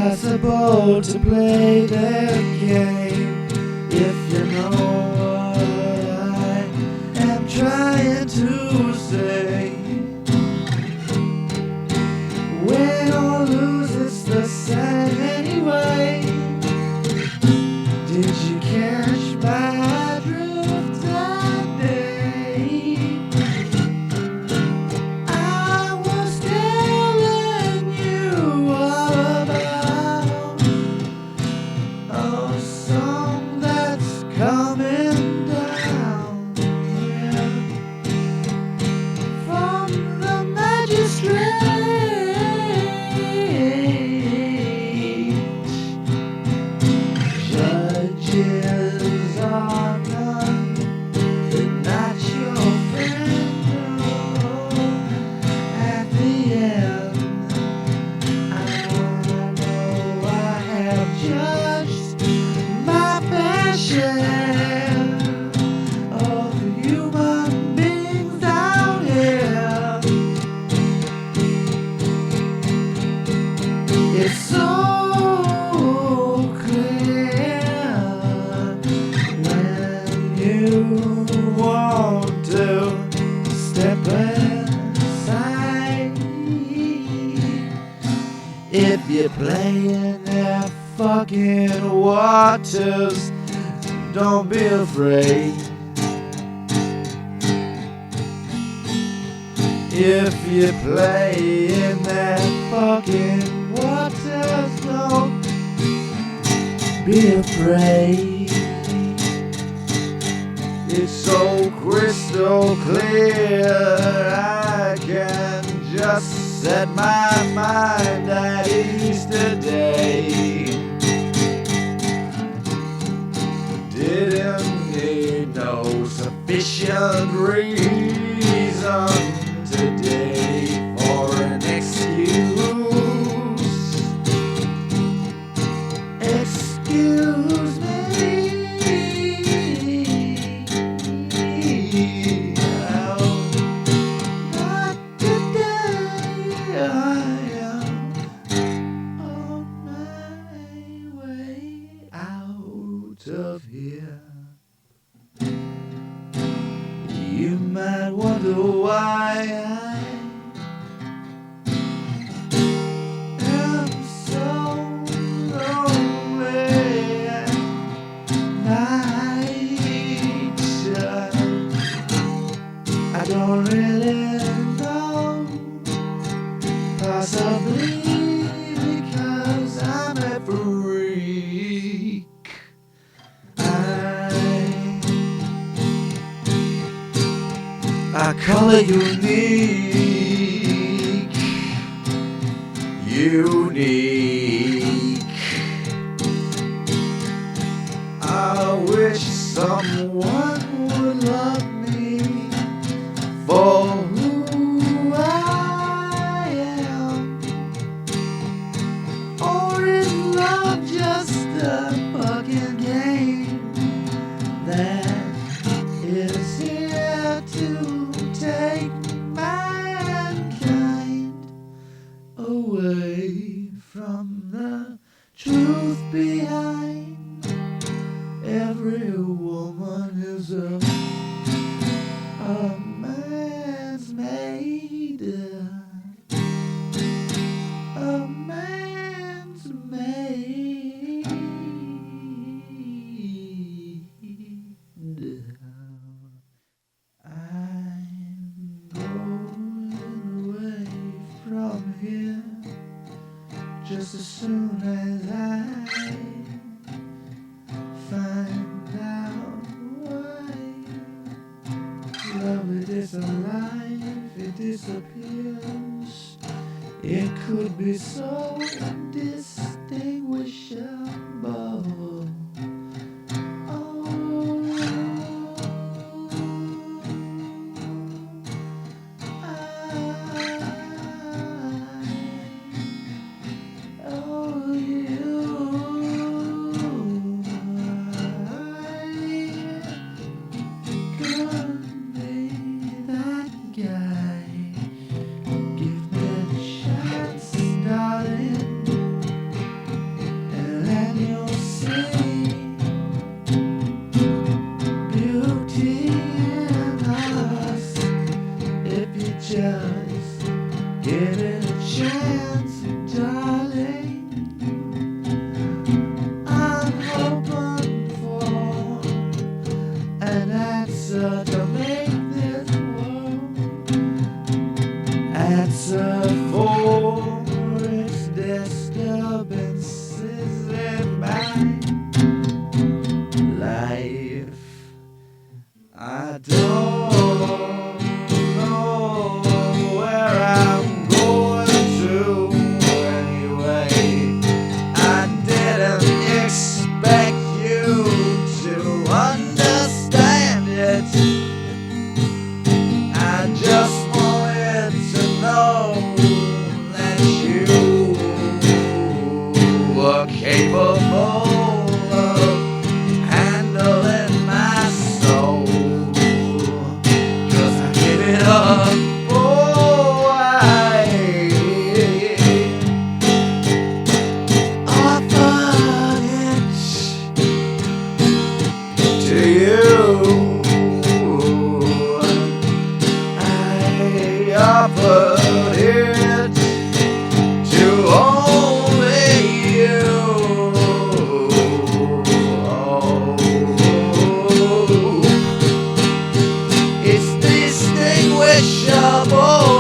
impossible to play their game. If you know what I am trying to say, win or lose, it's the same anyway. Did you catch my drift that day? I was telling you all about a song that's coming down, yeah, from the magistrate. Judges are none, they're not your friend. Oh, at the end, I know I have judged my fair share of human beings out here. It's so clear when you want to step aside. If you're playing their fucking waters, don't be afraid. If you play in that fucking waters, don't be afraid. It's so crystal clear, I can just set my mind at ease today. Didn't need no sufficient reason today for an excuse. Excuse me. Oh, not today. I am on my way out of here. You might wonder why I am so lonely at night. I don't really know, possibly because I'm a freak. I call it unique, unique. I wish someone would love me for who I am. Or is love just a fucking game that is here to take mankind away from the truth behind? Every woman is a man's maid, a man's maid. I'm going away from here just as soon as I find out why love is alive, it disappears. It could be so indistinguishable. just getting a chance, darling. I'm hoping for an answer to make this world answer for its disturbances in my life. I don't know where I'm going to anyway. I didn't expect you to understand it. I just wanted to know that you were capable of handling my soul. 'Cause I give it up, oh, I offered it to you. I offered it to only you. Oh, it's distinguishable.